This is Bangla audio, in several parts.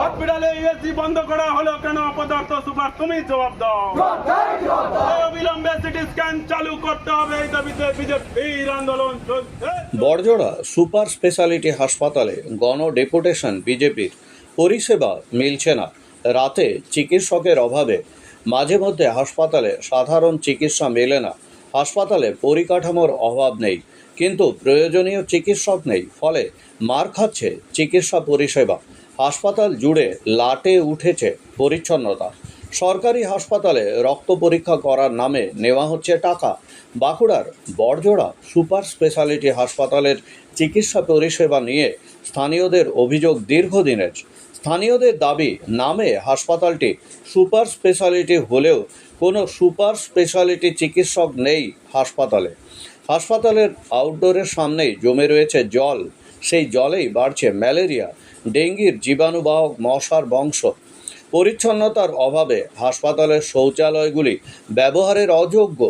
হসপিটালে ইউএসজি বন্ধ করা হলো কেন? অপদার্থ সুপার তুমি জবাব দাও। অবিলম্বে সিটি স্ক্যান চালু করতে হবে, এই দাবিতে বিজেপির আন্দোলন চলছে। বড়জোড়া সুপার স্পেশালিটি হাসপাতালে গণ ডেপুটেশন বিজেপির। পরিষেবা মিলছে না, রাতে চিকিৎসকের অভাবে মাঝে মধ্যে হাসপাতালে সাধারণ চিকিৎসা মেলে না, হাসপাতালে পরিকাঠামোর অভাব নেই, কিন্তু প্রয়োজনীয় চিকিৎসক নেই, ফলে মার খাচ্ছে চিকিৎসা পরিষেবা। হাসপাতাল জুড়ে লাটে উঠেছে পরিচ্ছন্নতা। সরকারি হাসপাতালে রক্ত পরীক্ষা করার নামে নেওয়া হচ্ছে টাকা। বাঁকুড়ার বড়জোড়া সুপার স্পেশালিটি হাসপাতালের চিকিৎসা পরিষেবা নিয়ে স্থানীয়দের অভিযোগ দীর্ঘদিনের। স্থানীয়দের দাবি, নামে হাসপাতালটি সুপার স্পেশালিটি হলেও কোনো সুপার স্পেশালিটি চিকিৎসক নেই হাসপাতালে। হাসপাতালের আউটডোরের সামনেই জমে রয়েছে জল, সেই জলেই বাড়ছে ম্যালেরিয়া, ডেঙ্গির জীবাণুবাহক মশার বংশ। পরিচ্ছন্নতার অভাবে হাসপাতালের শৌচালয়গুলি ব্যবহারের অযোগ্য।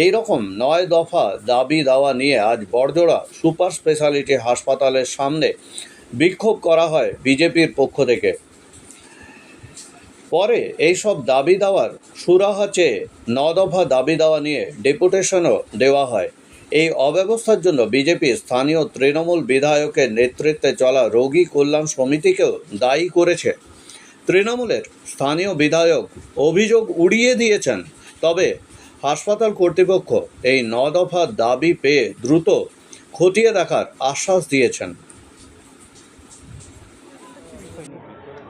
এই রকম 9 দফা দাবি দাওয়া নিয়ে আজ বড়জোড়া সুপার স্পেশালিটি হাসপাতালের সামনে বিক্ষোভ করা হয় বিজেপির পক্ষ থেকে। পরে এইসব দাবি দাওয়ার সুরাহা চেয়ে 9 দফা দাবি দাওয়া নিয়ে ডেপুটেশনও দেওয়া হয়। এই অব্যবস্থার জন্য বিজেপি স্থানীয় তৃণমূল বিধায়কের নেতৃত্বে চলা রোগী কল্যাণ সমিতিকেও দায়ী করেছে। তৃণমূলের স্থানীয় বিধায়ক অভিযোগ উড়িয়ে দিয়েছেন, তবে হাসপাতাল কর্তৃপক্ষ এই 9 দফা দাবি পেয়ে দ্রুত খতিয়ে দেখার আশ্বাস দিয়েছেন।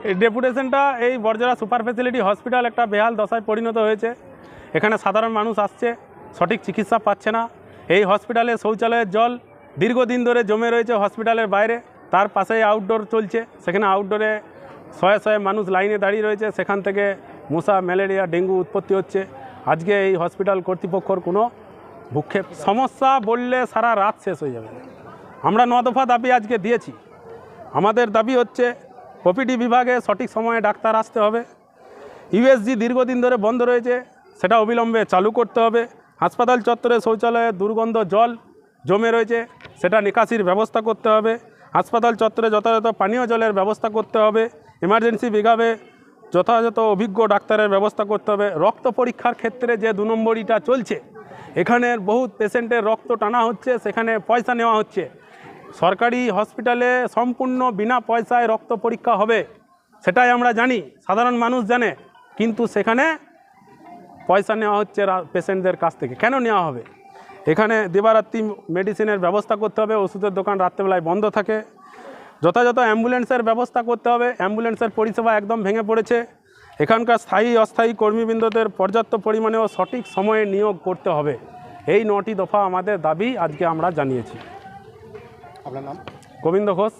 এই ডেপুটেশনটা এই বড়জোড়া সুপার ফ্যাসিলিটি হসপিটাল একটা বেহাল দশায় পরিণত হয়েছে। এখানে সাধারণ মানুষ আসছে, সঠিক চিকিৎসা পাচ্ছে না। এই হসপিটালে শৌচালয়ের জল দীর্ঘদিন ধরে জমে রয়েছে হসপিটালের বাইরে, তার পাশেই আউটডোর চলছে, সেখানে আউটডোরে শয়ে শয়ে মানুষ লাইনে দাঁড়িয়ে রয়েছে, সেখান থেকে মশা, ম্যালেরিয়া, ডেঙ্গু উৎপত্তি হচ্ছে। আজকে এই হসপিটাল কর্তৃপক্ষর কোনো ভূক্ষেপ সমস্যা বললে সারা রাত শেষ হয়ে যাবে। আমরা 9 দফা দাবি আজকে দিয়েছি। আমাদের দাবি হচ্ছে ওপিডি বিভাগে সঠিক সময়ে ডাক্তার আসতে হবে। ইউএসজি দীর্ঘদিন ধরে বন্ধ রয়েছে, সেটা অবিলম্বে চালু করতে হবে। হাসপাতাল চত্বরে শৌচালয়ে দুর্গন্ধ জল জমে রয়েছে, সেটা নিকাশির ব্যবস্থা করতে হবে। হাসপাতাল চত্বরে যথাযথ পানীয় জলের ব্যবস্থা করতে হবে। এমার্জেন্সি বিভাগে যথাযথ অভিজ্ঞ ডাক্তারের ব্যবস্থা করতে হবে। রক্ত পরীক্ষার ক্ষেত্রে যে 2 নম্বরিটা চলছে, এখানের বহুত পেশেন্টের রক্ত টানা হচ্ছে, সেখানে পয়সা নেওয়া হচ্ছে। সরকারি হসপিটালে সম্পূর্ণ বিনা পয়সায় রক্ত পরীক্ষা হবে, সেটাই আমরা জানি, সাধারণ মানুষ জানে, কিন্তু সেখানে পয়সা নেওয়া হচ্ছে পেশেন্টদের কাছ থেকে। কেন নেওয়া হবে? এখানে দিবারাত্রি মেডিসিনের ব্যবস্থা করতে হবে, ওষুধের দোকান রাত্রেবেলায় বন্ধ থাকে। যথাযথ অ্যাম্বুলেন্সের ব্যবস্থা করতে হবে, অ্যাম্বুলেন্সের পরিষেবা একদম ভেঙে পড়েছে। এখানকার স্থায়ী অস্থায়ী কর্মীবৃন্দদের পর্যাপ্ত পরিমাণে ও সঠিক সময়ে নিয়োগ করতে হবে। এই 9টি দফা আমাদের দাবি আজকে আমরা জানিয়েছি। আপনার নাম? গোবিন্দ ঘোষ,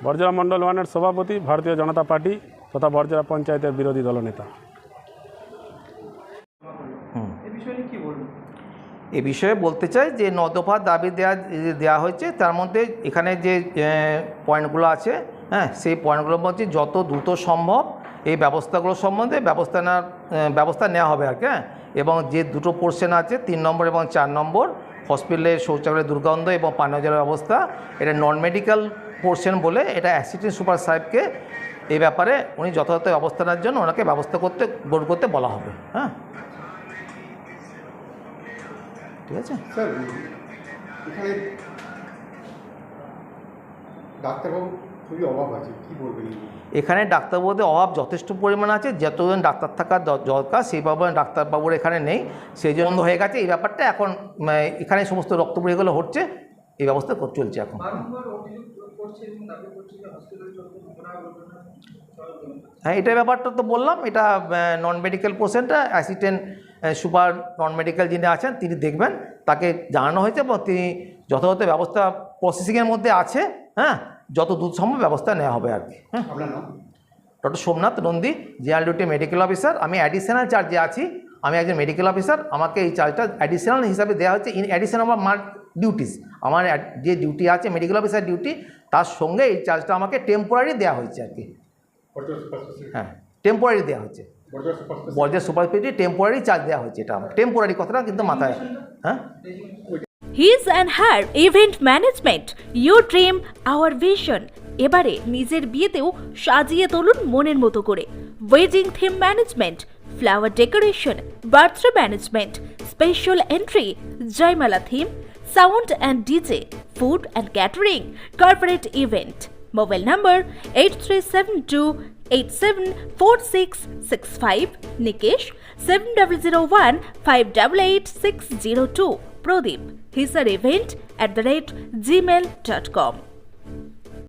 বড়জোড়া মণ্ডল 1-এর সভাপতি, ভারতীয় জনতা পার্টি তথা বড়জোড়া পঞ্চায়েতের বিরোধী দলনেতা। এ বিষয়ে বলতে চাই যে 9 দফা দাবি দেওয়া হয়েছে, তার মধ্যে এখানে যে পয়েন্টগুলো আছে, হ্যাঁ, সেই পয়েন্টগুলোর মধ্যে যত দ্রুত সম্ভব এই ব্যবস্থাগুলো সম্বন্ধে ব্যবস্থা নেওয়া হবে আর কি। হ্যাঁ, এবং যে দুটো পোর্শন আছে 3 নম্বর এবং 4 নম্বর হসপিটালের শৌচালয়ের দুর্গন্ধ এবং পানীয় জলের ব্যবস্থা, এটা নন মেডিকেল পোর্শন বলে এটা অ্যাসিস্ট্যান্ট সুপার সাহেবকে এই ব্যাপারে উনি যথাযথ ব্যবস্থা নেওয়ার জন্য ওনাকে ব্যবস্থা করতে বলা হবে। হ্যাঁ, ঠিক আছে স্যার, এখানে ডাক্তারবাবু খুবই অভাব আছে, কী বলবেন? এখানে ডাক্তারবাবুদের অভাব যথেষ্ট পরিমাণ আছে, যতজন ডাক্তার থাকার দরকার সেইভাবে ডাক্তারবাবুর এখানে নেই, সেই জন্য হয়ে গেছে এই ব্যাপারটা। এখন এখানে সমস্ত রক্ত পরীক্ষাগুলো হচ্ছে, এই ব্যবস্থা চলছে এখন। হ্যাঁ, এটার ব্যাপারটা তো বললাম, এটা নন মেডিকেল পোর্শনটা অ্যাসিস্ট্যান্ট সুপার নন মেডিকেল যিনি আছেন তিনি দেখবেন, তাকে জানানো হয়েছে এবং তিনি যথাযথ ব্যবস্থা প্রসেসিংয়ের মধ্যে আছে। হ্যাঁ, যত দ্রুত সম্ভব ব্যবস্থা নেওয়া হবে আর কি। হ্যাঁ, আপনার নাম? Doctor Somnath Nandi, general duty medical officer. আমি অ্যাডিশনাল চার্জে আছি, আমি একজন মেডিকেল অফিসার, আমাকে এই চার্জটা অ্যাডিশনাল হিসাবে দেওয়া হচ্ছে ইন অ্যাডিশন অফ মার ডিউটিস। আমার যে ডিউটি আছে মেডিকেল অফিসার ডিউটি, তার সঙ্গে এই চার্জটা আমাকে টেম্পোরারি দেওয়া হয়েছে আর কি। হ্যাঁ, টেম্পোরারি দেওয়া হচ্ছে, Barjora super speciality temporary charge দেওয়া হয়েছে। এটা আমার টেম্পোরারি কথাটা কিন্তু মাথায়। হ্যাঁ, His and Her Event Management, your dream, our vision. এবারে নিজের বিয়েতেও সাজিয়ে তুলুন মনের মতো করে। Wedding theme management, flower decoration, birthday management, special entry, jaimala theme, sound and DJ, food and catering, corporate event. Mobile নম্বর 8372874665, নিকেশ 7001588602, প্রদীপ hisarevent@gmail.com।